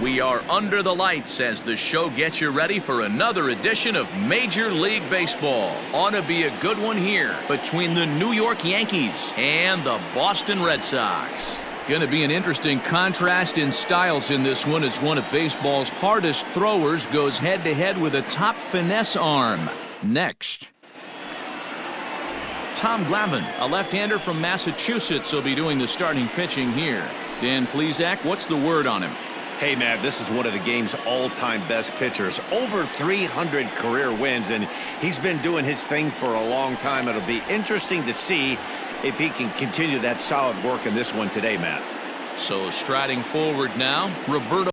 We are under the lights as the show gets you ready for another edition of Major League Baseball. Ought to be a good one here between the New York Yankees and the Boston Red Sox. Going to be an interesting contrast in styles in this one as one of baseball's hardest throwers goes head-to-head with a top finesse arm. Next. Tom Glavine, a left-hander from Massachusetts, will be doing the starting pitching here. Dan Plesac, what's the word on him? Hey, man, this is one of the game's all-time best pitchers. Over 300 career wins, and he's been doing his thing for a long time. It'll be interesting to see if he can continue that solid work in this one today, Matt. So striding forward now, Roberto.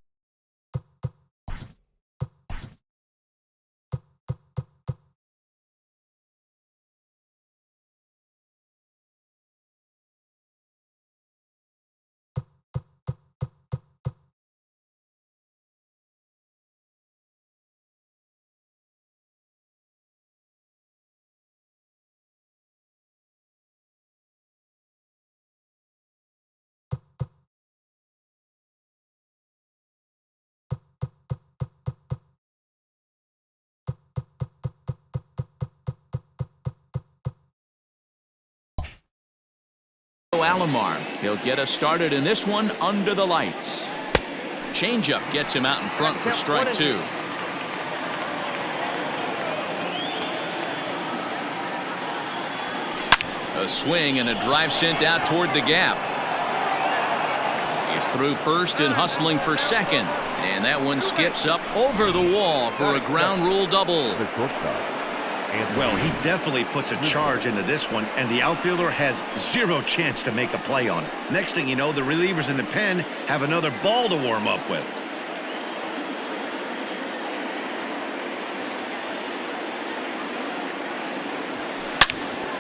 Alomar. He'll get us started in this one under the lights. Changeup gets him out in front for strike two. A swing and a drive sent out toward the gap. He's through first and hustling for second. And that one skips up over the wall for a ground rule double. Well, he definitely puts a charge into this one, and the outfielder has zero chance to make a play on it. Next thing you know, the relievers in the pen have another ball to warm up with.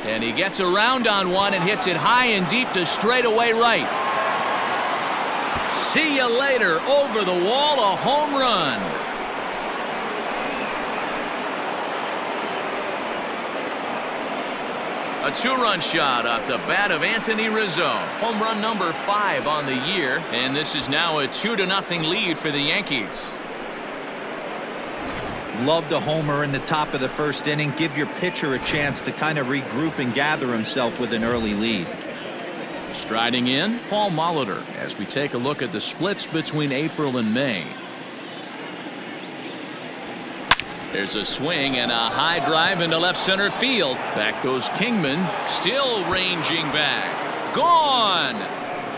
And he gets around on one and hits it high and deep to straightaway right. See you later. Over the wall, a home run. A two-run shot off the bat of Anthony Rizzo. Home run number 5 on the year, and this is now a 2-0 lead for the Yankees. Loved a homer in the top of the first inning. Give your pitcher a chance to kind of regroup and gather himself with an early lead. Striding in, Paul Molitor, as we take a look at the splits between April and May. There's a swing and a high drive into left center field. Back goes Kingman, still ranging back. Gone!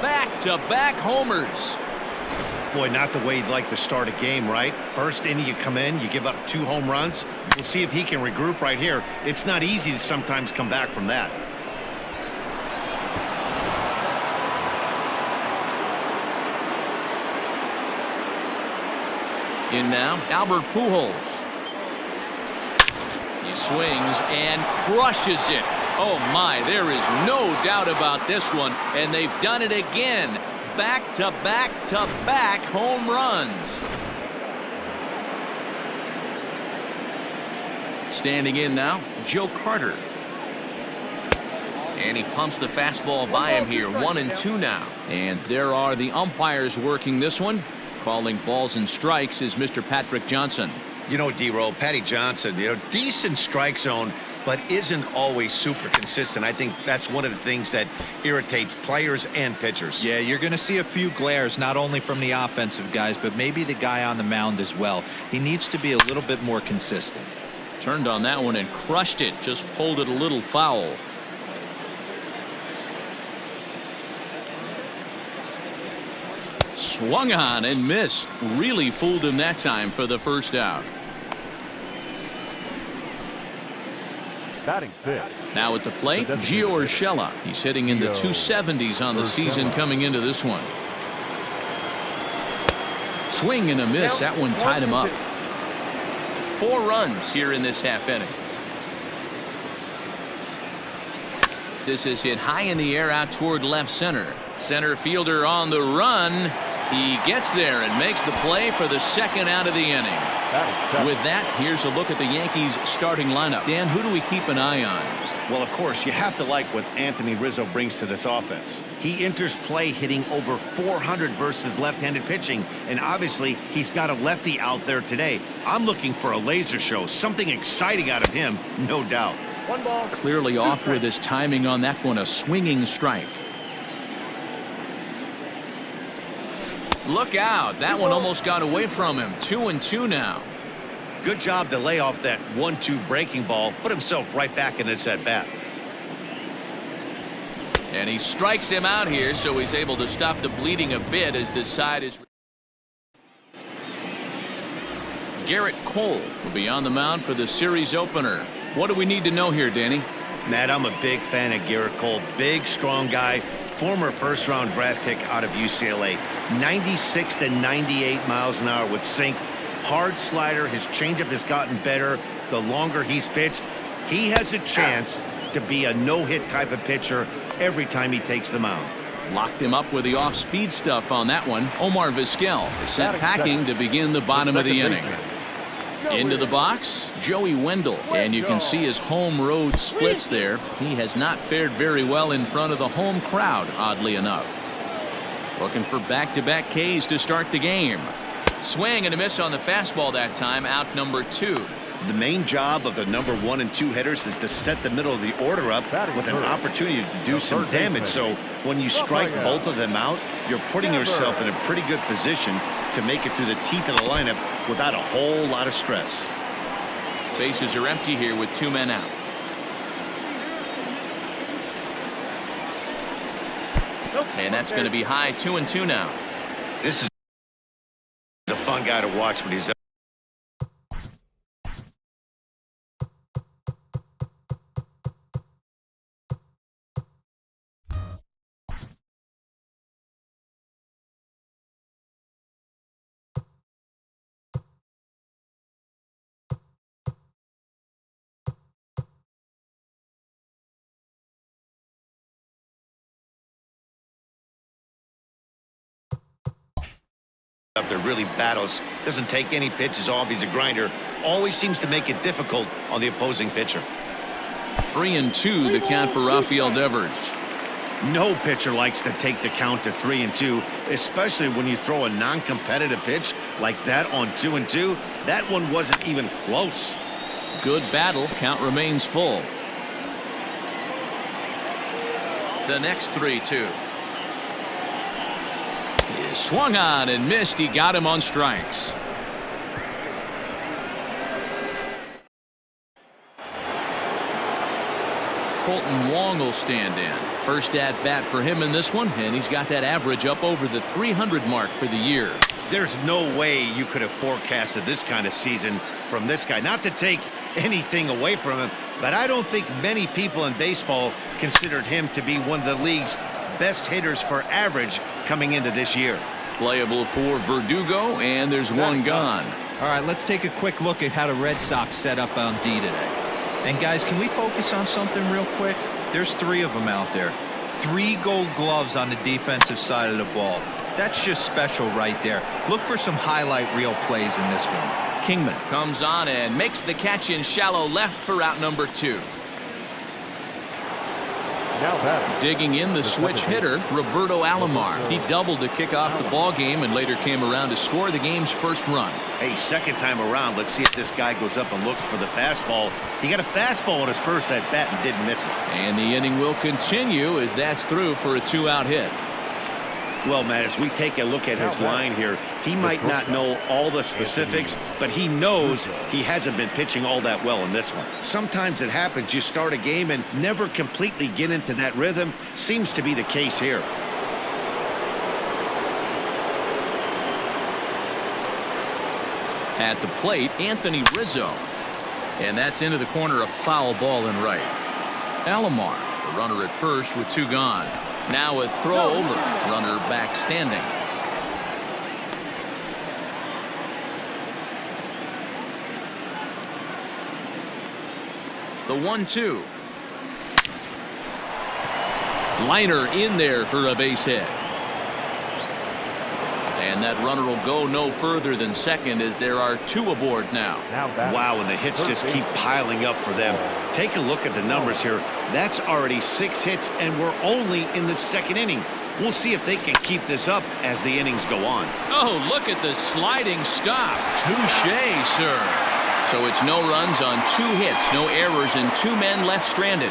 Back-to-back homers. Boy, not the way you'd like to start a game, right? First inning you come in, you give up 2 home runs. We'll see if he can regroup right here. It's not easy to sometimes come back from that. In now, Albert Pujols. He swings and crushes it. Oh my, there is no doubt about this one, and they've done it again. Back-to-back-to-back home runs. Standing in now, Joe Carter. And he pumps the fastball by him here. 1-2 now. And there are the umpires working this one. Calling balls and strikes is Mr. Patrick Johnson. You know, D-Roll, Patty Johnson, decent strike zone, but isn't always super consistent. I think that's one of the things that irritates players and pitchers. Yeah, you're going to see a few glares, not only from the offensive guys, but maybe the guy on the mound as well. He needs to be a little bit more consistent. Turned on that one and crushed it. Just pulled it a little foul. Swung on and missed. Really fooled him that time for the first out. Batting fifth. Now at the plate, Gio Urshela. He's hitting in the 270s on the season coming into this one. Swing and a miss. That one tied him up. 4 runs here in this half inning. This is hit high in the air out toward left center. Center fielder on the run. He gets there and makes the play for the second out of the inning. With that, here's a look at the Yankees starting lineup. Dan, who do we keep an eye on? Well, of course, you have to like what Anthony Rizzo brings to this offense. He enters play hitting over 400 versus left-handed pitching, and obviously he's got a lefty out there today. I'm looking for a laser show, something exciting out of him, no doubt. One ball. Clearly off with his timing on that one, a swinging strike. Look out, that one almost got away from him. 2-2 now. Good job to lay off that 1-2 breaking ball, put himself right back in this at bat. And he strikes him out here, so he's able to stop the bleeding a bit as this side is. Garrett Cole will be on the mound for the series opener. What do we need to know here, Danny? Matt, I'm a big fan of Garrett Cole. Big, strong guy, former first-round draft pick out of UCLA. 96 to 98 miles an hour with sink. Hard slider. His changeup has gotten better the longer he's pitched. He has a chance to be a no-hit type of pitcher every time he takes the mound. Locked him up with the off-speed stuff on that one. Omar Vizquel is sent packing to begin the bottom of the inning. Into the box, Joey Wendell, and you can see his home road splits there. He has not fared very well in front of the home crowd, oddly enough. Looking for back-to-back Ks to start the game. Swing and a miss on the fastball that time, out number 2. The main job of the number 1 and 2 hitters is to set the middle of the order up with an opportunity to do some damage. So when you strike both of them out, you're putting yourself in a pretty good position to make it through the teeth of the lineup without a whole lot of stress. Bases are empty here with 2 men out. And that's going to be high. 2-2 now. This is a fun guy to watch when he's up there, really battles, doesn't take any pitches off. He's a grinder, always seems to make it difficult on the opposing pitcher. 3-2 the count for Rafael Devers. No pitcher likes to take the count to 3-2, especially when you throw a non-competitive pitch like that on 2-2. That one wasn't even close. Good battle. Count remains full. The next 3-2 is swung on and missed. He got him on strikes. Colton Wong will stand in. First at bat for him in this one, and he's got that average up over the 300 mark for the year. There's no way you could have forecasted this kind of season from this guy. Not to take anything away from him, but I don't think many people in baseball considered him to be one of the league's best hitters for average coming into this year. Playable for Verdugo, and there's one gone. All right, let's take a quick look at how the Red Sox set up on D today. And guys, can we focus on something real quick? There's 3 of them out there. 3 gold gloves on the defensive side of the ball. That's just special right there. Look for some highlight reel plays in this one. Kingman comes on and makes the catch in shallow left for out number 2. Digging in the switch hitter, Roberto Alomar. He doubled to kick off the ball game and later came around to score the game's first run. Hey, second time around, let's see if this guy goes up and looks for the fastball. He got a fastball on his first at bat and didn't miss it. And the inning will continue as that's through for a 2-out hit. Well, Matt, as we take a look at his line here, he might not know all the specifics, but he knows he hasn't been pitching all that well in this one. Sometimes it happens. You start a game and never completely get into that rhythm. Seems to be the case here. At the plate, Anthony Rizzo. And that's into the corner, a foul ball in right. Alomar, the runner at first with 2 gone. Now a throw over, runner back standing. The 1-2. Liner in there for a base hit. And that runner will go no further than second as there are 2 aboard now. Wow, and the hits just keep piling up for them. Take a look at the numbers here. That's already 6 hits, and we're only in the 2nd inning. We'll see if they can keep this up as the innings go on. Oh, look at the sliding stop. Touche, sir. So it's no runs on 2 hits, no errors, and 2 men left stranded.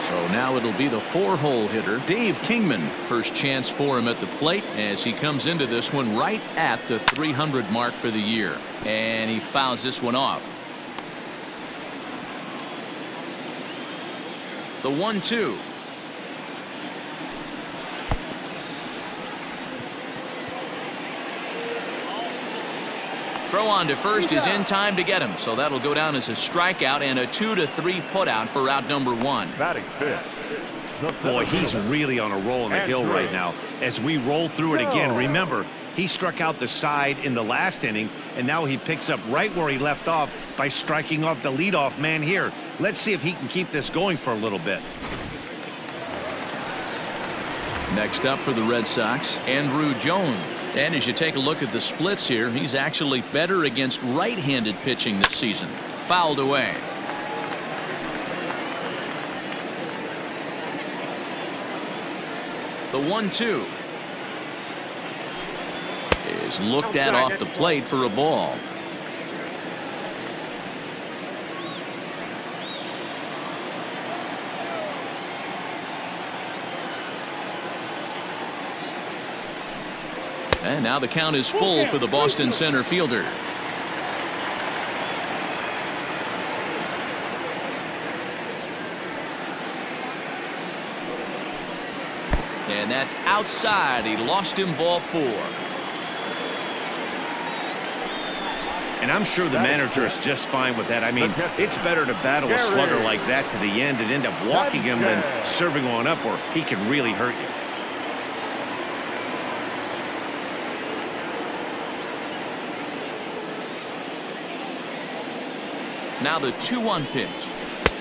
So now it'll be the 4-hole hitter, Dave Kingman. First chance for him at the plate as he comes into this one right at the 300 mark for the year. And he fouls this one off. The 1-2. Throw on to first is in time to get him, so that'll go down as a strikeout and a 2-3 putout for out number 1. Boy, he's really on a roll on the hill right now. As we roll through it again, remember, he struck out the side in the last inning, and now he picks up right where he left off by striking off the leadoff man here. Let's see if he can keep this going for a little bit. Next up for the Red Sox, Andrew Jones. And as you take a look at the splits here, he's actually better against right-handed pitching this season. Fouled away. The 1-2 is looked at off the plate for a ball. And now the count is full for the Boston center fielder. And that's outside. He lost him, ball 4. And I'm sure the manager is just fine with that. I mean, it's better to battle a slugger like that to the end and end up walking him than serving one up where he can really hurt you. Now the 2-1 pitch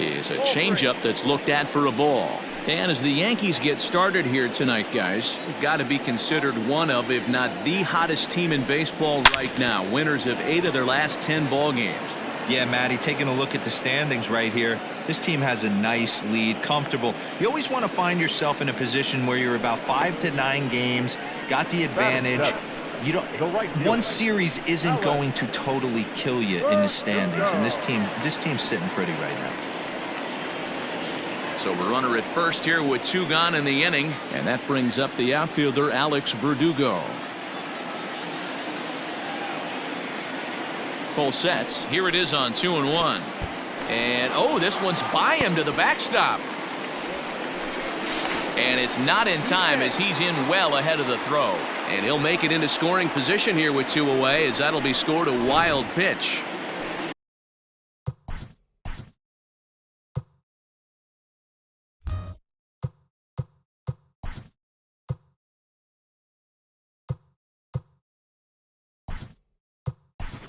is a changeup that's looked at for a ball. And as the Yankees get started here tonight, guys, they've got to be considered one of, if not the hottest team in baseball right now. Winners of 8 of their last 10 ball games. Yeah, Matty, taking a look at the standings right here, this team has a nice lead, comfortable. You always want to find yourself in a position where you're about 5 to 9 games, got the advantage. You don't. One series isn't going to totally kill you in the standings, and this team's sitting pretty right now. So we're runner at first here with 2 gone in the inning, and that brings up the outfielder Alex Verdugo. Full sets. Here it is on 2-1, and oh, this one's by him to the backstop. And it's not in time as he's in well ahead of the throw. And he'll make it into scoring position here with 2 away as that'll be scored a wild pitch.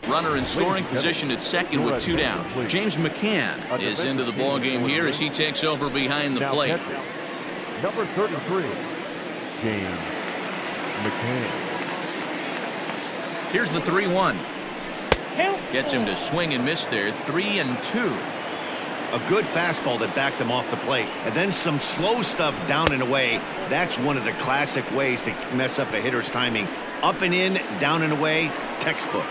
Runner in scoring position at second with 2 down. James McCann is into the ballgame here as he takes over behind the plate. Number 33, James McCann. Here's the 3-1. Gets him to swing and miss there. 3-2. A good fastball that backed him off the plate, and then some slow stuff down and away. That's one of the classic ways to mess up a hitter's timing. Up and in, down and away, textbook.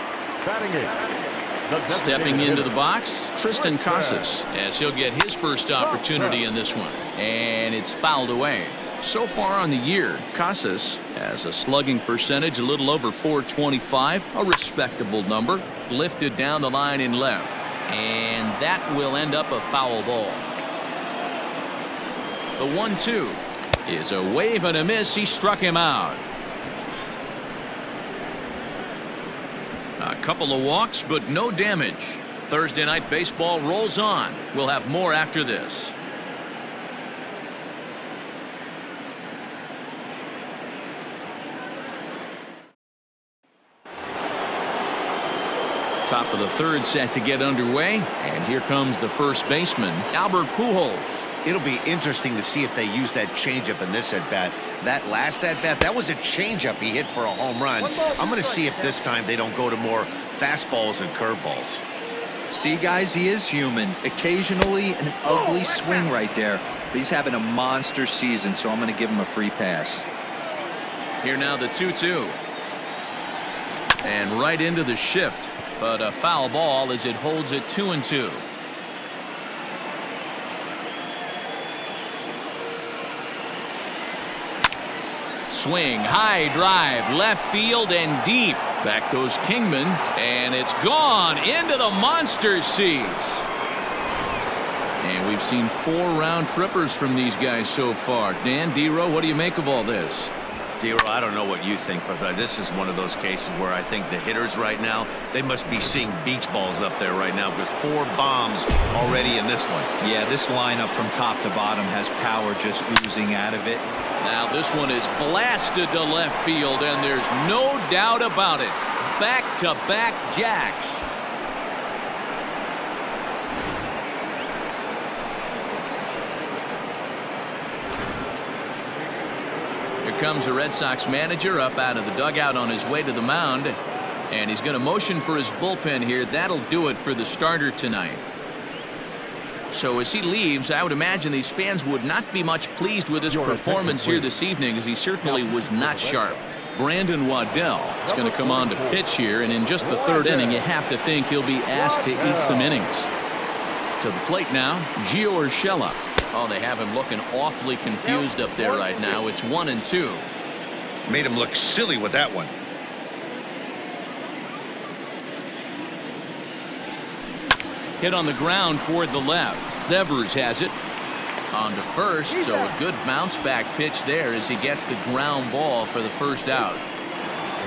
Stepping into the box, Tristan Casas, as he'll get his first opportunity in this one. And it's fouled away. So far on the year, Casas has a slugging percentage a little over .425, a respectable number. Lifted down the line in left. And that will end up a foul ball. The 1-2 is a wave and a miss. He struck him out. A couple of walks, but no damage. Thursday night baseball rolls on. We'll have more after this. Top of the third set to get underway, and here comes the first baseman, Albert Pujols. It'll be interesting to see if they use that changeup in this at-bat. That last at-bat, that was a changeup he hit for a home run. I'm going to see if this time they don't go to more fastballs and curveballs. See, guys, he is human. Occasionally an ugly swing right there, but he's having a monster season, so I'm going to give him a free pass. Here now the 2-2. And right into the shift, but a foul ball as it holds it 2-2. Swing, high drive, left field and deep. Back goes Kingman, and it's gone into the monster seats. And we've seen 4 round trippers from these guys so far. Dan, D-Row, what do you make of all this? D-Row, I don't know what you think, but this is one of those cases where I think the hitters right now, they must be seeing beach balls up there right now, because 4 bombs already in this one. Yeah, this lineup from top to bottom has power just oozing out of it. Now this one is blasted to left field, and there's no doubt about it. Back-to-back jacks. Here comes the Red Sox manager up out of the dugout on his way to the mound, and he's going to motion for his bullpen here. That'll do it for the starter tonight. So as he leaves, I would imagine these fans would not be much pleased with his performance here this evening, as he certainly was not sharp. Brandon Waddell is going to come on to pitch here, and in just the 3rd inning, you have to think he'll be asked to eat some innings. To the plate now, Gio Urshela. Oh, they have him looking awfully confused up there right now. It's 1-2. Made him look silly with that one. Hit on the ground toward the left. Devers has it on to first, so a good bounce back pitch there as he gets the ground ball for the first out.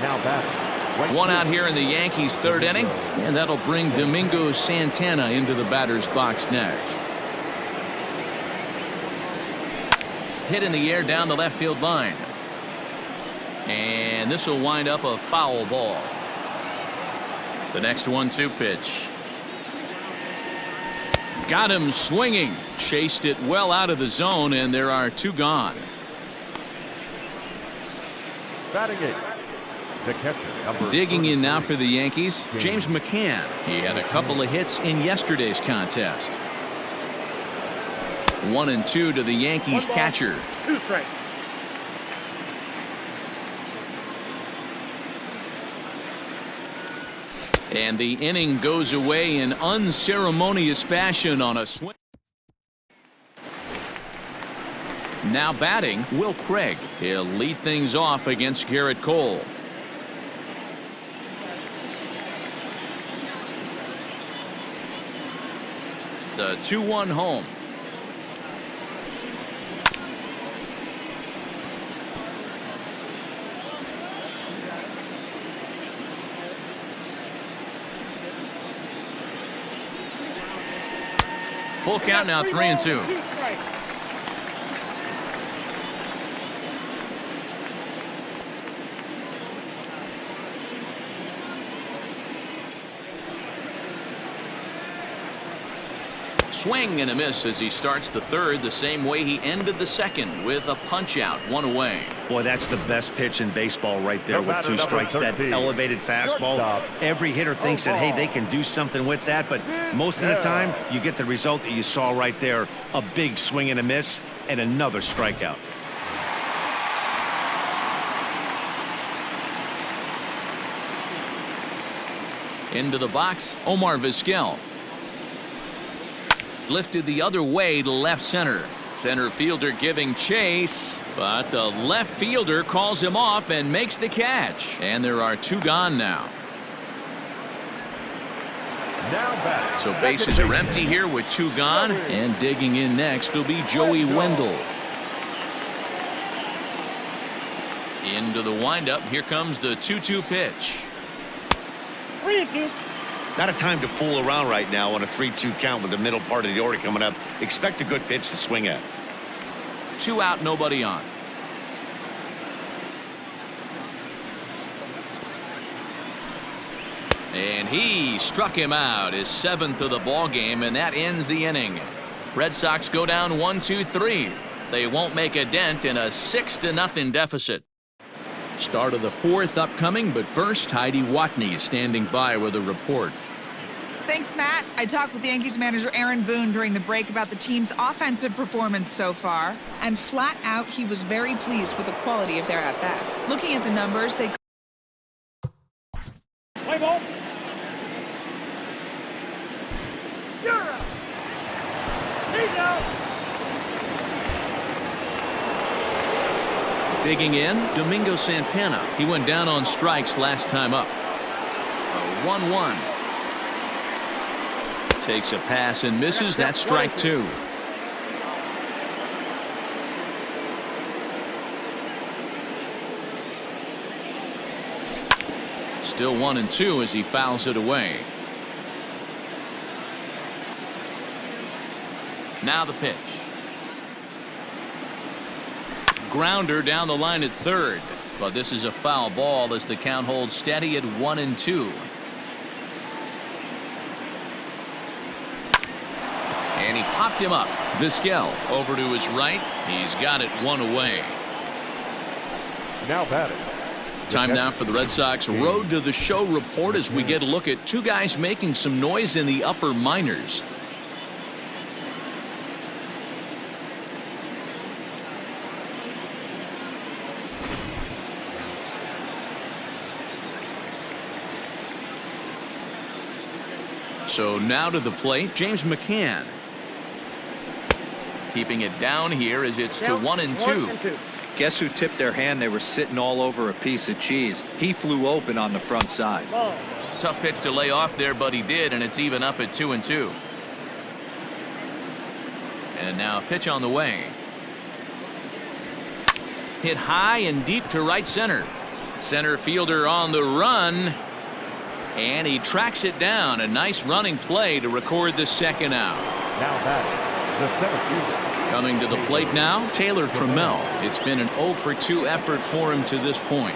Now batting. One out here in the Yankees' 3rd inning, and that'll bring Domingo Santana into the batter's box next. Hit in the air down the left field line, and this will wind up a foul ball. The next 1-2 pitch. Got him swinging. Chased it well out of the zone, and there are 2 gone. Batting 8. The catcher, number Digging in now 33. for the Yankees, James McCann. He had a couple of hits in yesterday's contest. 1-2 to the Yankees catcher. 2 strikes. And the inning goes away in unceremonious fashion on a swing. Now batting, Will Craig. He'll lead things off against Garrett Cole. The 2-1 home. Full count now, 3-2. Swing and a miss as he starts the 3rd the same way he ended the 2nd, with a punch out, 1 away. Boy, that's the best pitch in baseball right there with 2 strikes. That 13. elevated fastball. Every hitter thinks that, hey, they can do something with that, but most of the time you get the result that you saw right there. A big swing and a miss and another strikeout. Into the box, Omar Vizquel. Lifted the other way to left center. Center fielder giving chase, but the left fielder calls him off and makes the catch. And there are 2 gone now. So bases are empty here with 2 gone, and digging in next will be Joey Wendell. Into the windup, here comes the 2-2 pitch. 3-2. Not a time to fool around right now on a 3-2 count with the middle part of the order coming up. Expect a good pitch to swing at. 2 out, nobody on. And he struck him out, his 7th of the ball game, and that ends the inning. Red Sox go down 1-2-3. They won't make a dent in a 6-0 deficit. Start of the 4th upcoming, but first, Heidi Watney standing by with a report. Thanks, Matt. I talked with Yankees manager Aaron Boone during the break about the team's offensive performance so far, and flat out, he was very pleased with the quality of their at-bats. Looking at the numbers, they Play ball. You're out. He's out. Digging in, Domingo Santana. He went down on strikes last time up. A 1-1. Takes a pass and misses. That's strike 2. Still 1-2 as he fouls it away. Now the pitch. Grounder down the line at third, but this is a foul ball as the count holds steady at 1-2. And he popped him up. Vizquel over to his right. He's got it 1 away. Now batting. Time now for the Red Sox Road to the Show report as we get a look at 2 guys making some noise in the upper minors. So now to the plate, James McCann. Keeping it down here as it's to 1-2. Guess who tipped their hand? They were sitting all over a piece of cheese. He flew open on the front side. Tough pitch to lay off there, but he did, and it's even up at 2-2. And now a pitch on the way. Hit high and deep to right center. Center fielder on the run. And he tracks it down. A nice running play to record the 2nd out. Now batting. The 7th fielder. Coming to the plate now, Taylor Trammell. It's been an 0-for-2 effort for him to this point.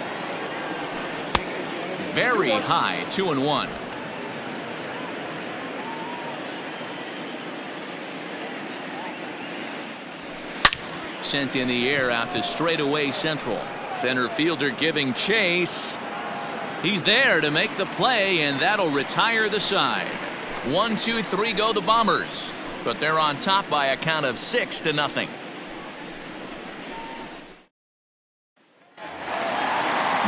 Very high, 2-1. Sent in the air out to straightaway central. Center fielder giving chase. He's there to make the play, and that'll retire the side. 1-2-3 go the Bombers, but they're on top by a count of 6-0.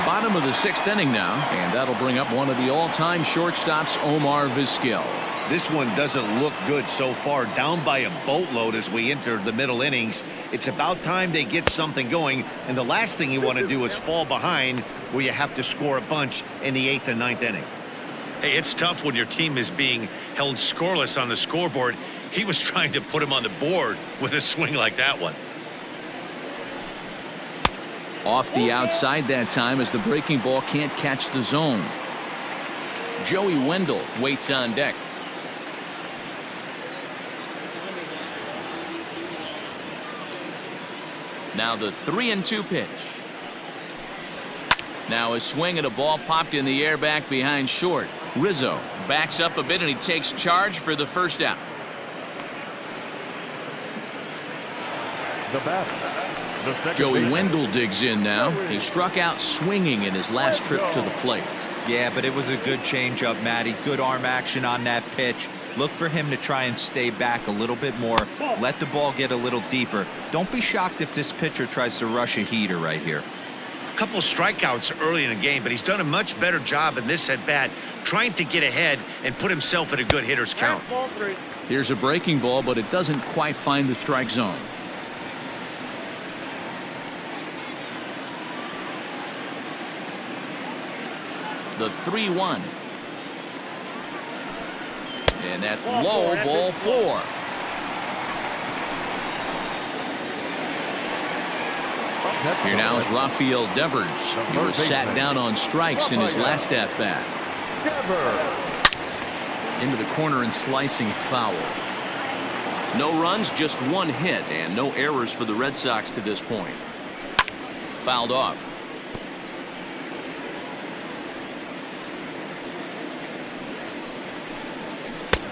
Bottom of the 6th inning now, and that'll bring up one of the all-time shortstops, Omar Vizquel. This one doesn't look good so far, down by a boatload as we enter the middle innings. It's about time they get something going, and the last thing you want to do is fall behind where you have to score a bunch in the 8th and 9th inning. Hey, it's tough when your team is being held scoreless on the scoreboard. He was trying to put him on the board with a swing like that one. Off the outside that time as the breaking ball can't catch the zone. Joey Wendell waits on deck. Now the 3-2 pitch. Now a swing at a ball popped in the air back behind short. Rizzo backs up a bit and he takes charge for the 1st out. The batter. The second Joey baseman. Wendell digs in now. He struck out swinging in his last trip to the plate. Yeah, but it was a good changeup, Matty. Good arm action on that pitch. Look for him to try and stay back a little bit more. Let the ball get a little deeper. Don't be shocked if this pitcher tries to rush a heater right here. A couple of strikeouts early in the game, but he's done a much better job in this at-bat trying to get ahead and put himself in a good hitter's count. Here's a breaking ball, but it doesn't quite find the strike zone. The 3-1. And that's low, ball 4. Here now is Rafael Devers. He was sat down on strikes in his last at-bat. Into the corner and slicing foul. No runs, just 1 hit, and no errors for the Red Sox to this point. Fouled off.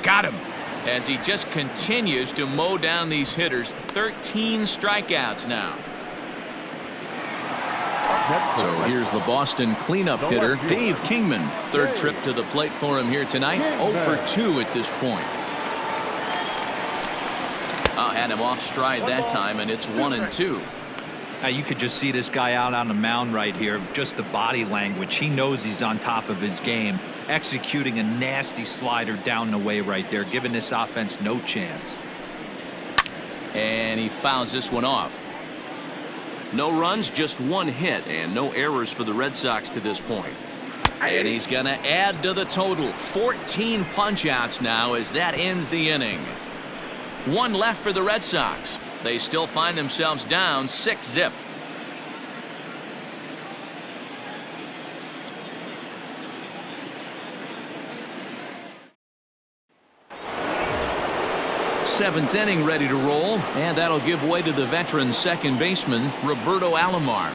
Got him. As he just continues to mow down these hitters. 13 strikeouts now. So here's the Boston cleanup hitter, Dave Kingman. Third trip to the plate for him here tonight. 0 for 2 at this point. Had him off stride that time, and it's 1-2. You could just see this guy out on the mound right here. Just the body language. He knows he's on top of his game. Executing a nasty slider down the way right there, giving this offense no chance. And he fouls this one off. No runs, just 1 hit, and no errors for the Red Sox to this point. And he's going to add to the total. 14 punch-outs now as that ends the inning. 1 left for the Red Sox. They still find themselves down 6-0. Seventh inning ready to roll, and that'll give way to the veteran second baseman Roberto Alomar.